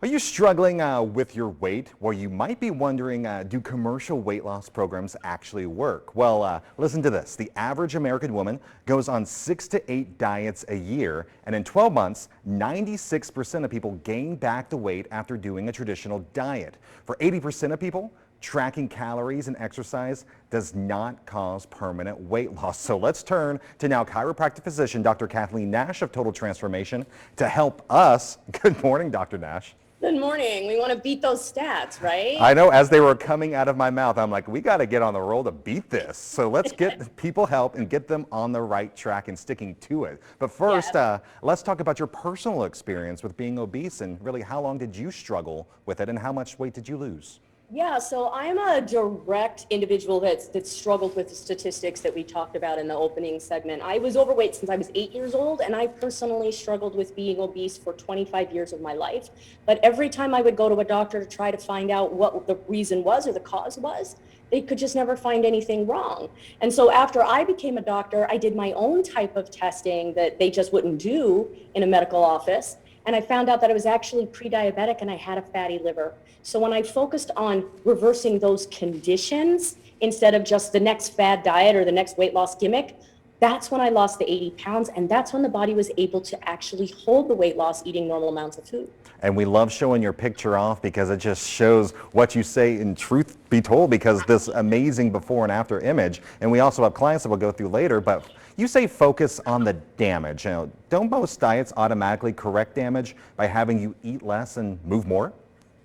Are you struggling with your weight? Well, you might be wondering, do commercial weight loss programs actually work? Well, listen to this. The average American woman goes on 6 to 8 diets a year, and in 12 months, 96% of people gain back the weight after doing a traditional diet. For 80% of people, tracking calories and exercise does not cause permanent weight loss. So let's turn to now chiropractic physician Dr. Kathleen Nash of Total Transformation to help us. Good morning, Dr. Nash. Good morning. We want to beat those stats, right? I know, as they were coming out of my mouth, I'm like, we got to get on the roll to beat this. So let's get people help and get them on the right track and sticking to it. But first, let's talk about your personal experience with being obese and really how long did you struggle with it and how much weight did you lose? Yeah, so I'm a direct individual that struggled with the statistics that we talked about in the opening segment. I was overweight since I was 8 years old, and I personally struggled with being obese for 25 years of my life. But every time I would go to a doctor to try to find out what the reason was or the cause was, they could just never find anything wrong. And so after I became a doctor, I did my own type of testing that they just wouldn't do in a medical office. And I found out that I was actually pre-diabetic and I had a fatty liver. So when I focused on reversing those conditions instead of just the next fad diet or the next weight loss gimmick, that's when I lost the 80 pounds. And that's when the body was able to actually hold the weight loss eating normal amounts of food. And we love showing your picture off because it just shows what you say in truth be told, because this amazing before and after image. And we also have clients that we'll go through later, but you say focus on the damage. You know, don't most diets automatically correct damage by having you eat less and move more?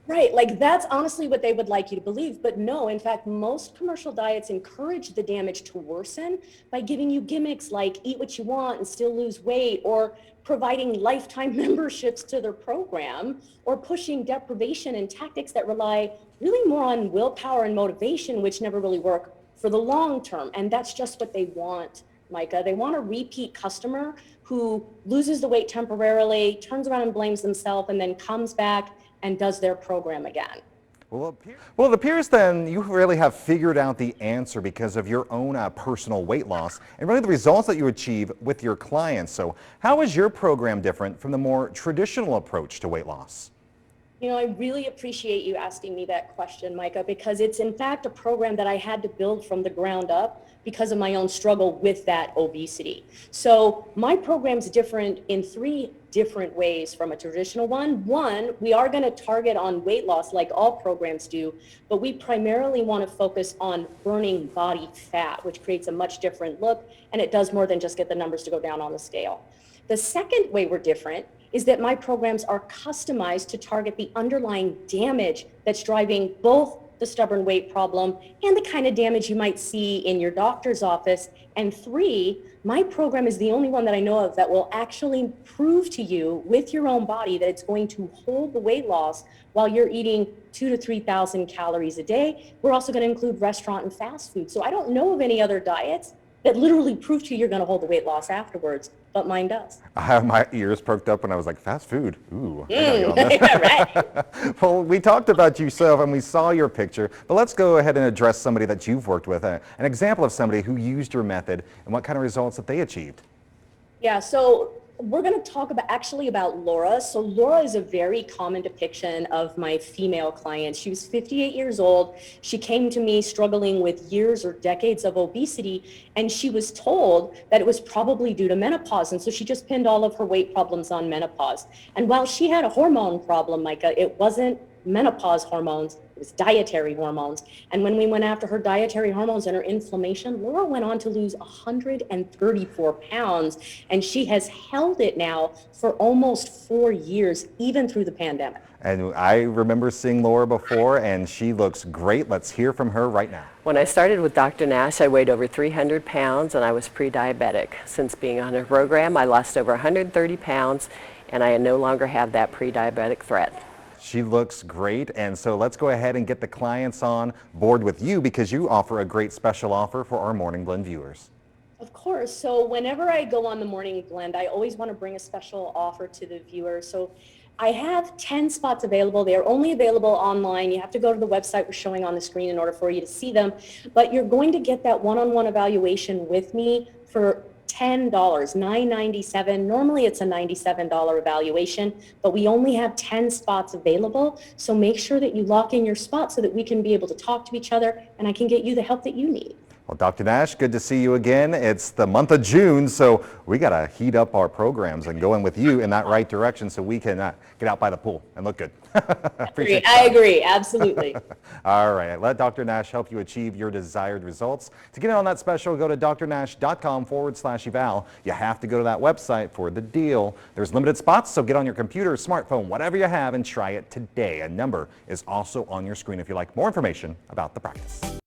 Right, like that's honestly what they would like you to believe, but no, in fact, most commercial diets encourage the damage to worsen by giving you gimmicks like eat what you want and still lose weight, or providing lifetime memberships to their program, or pushing deprivation and tactics that rely really more on willpower and motivation, which never really work for the long term. And that's just what they want, Micah. They want a repeat customer who loses the weight temporarily, turns around and blames themselves, and then comes back and does their program again. Well, it appears then you really have figured out the answer because of your own personal weight loss and really the results that you achieve with your clients. So how is your program different from the more traditional approach to weight loss? You know, I really appreciate you asking me that question, Micah, because it's in fact a program that I had to build from the ground up because of my own struggle with that obesity. So my program's different in 3 different ways from a traditional one. One, we are going to target on weight loss like all programs do, but we primarily want to focus on burning body fat, which creates a much different look, and it does more than just get the numbers to go down on the scale. The second way we're different is that my programs are customized to target the underlying damage that's driving both the stubborn weight problem and the kind of damage you might see in your doctor's office. And 3, my program is the only one that I know of that will actually prove to you with your own body that it's going to hold the weight loss while you're eating 2,000 to 3,000 calories a day. We're also going to include restaurant and fast food. So I don't know of any other diets that literally prove to you you're going to hold the weight loss afterwards, but mine does. I have my ears perked up when I was like, fast food, ooh. Right. Well, we talked about yourself and we saw your picture, but let's go ahead and address somebody that you've worked with, an example of somebody who used your method and what kind of results that they achieved. Yeah, so we're going to talk about Laura. So Laura is a very common depiction of my female client. She was 58 years old. She came to me struggling with years or decades of obesity, and she was told that it was probably due to menopause. And so she just pinned all of her weight problems on menopause. And while she had a hormone problem, Micah, it wasn't menopause hormones, it was dietary hormones. And when we went after her dietary hormones and her inflammation, Laura went on to lose 134 pounds, and she has held it now for almost 4 years, even through the pandemic. And I remember seeing Laura before, and she looks great. Let's hear from her right now. When I started with Dr. Nash, I weighed over 300 pounds, and I was pre-diabetic. Since being on her program, I lost over 130 pounds, and I no longer have that pre-diabetic threat. She looks great, and so let's go ahead and get the clients on board with you because you offer a great special offer for our Morning Blend viewers. Of course. So whenever I go on the Morning Blend, I always want to bring a special offer to the viewer. So I have 10 spots available. They are only available online. You have to go to the website we're showing on the screen in order for you to see them. But you're going to get that one-on-one evaluation with me for $10, $9.97. Normally it's a $97 evaluation, but we only have 10 spots available. So make sure that you lock in your spot so that we can be able to talk to each other and I can get you the help that you need. Well, Dr. Nash, good to see you again. It's the month of June, so we got to heat up our programs and go in with you in that right direction so we can get out by the pool and look good. I agree, absolutely. All right, let Dr. Nash help you achieve your desired results. To get in on that special, go to drnash.com/eval. You have to go to that website for the deal. There's limited spots, so get on your computer, smartphone, whatever you have, and try it today. A number is also on your screen if you'd like more information about the practice.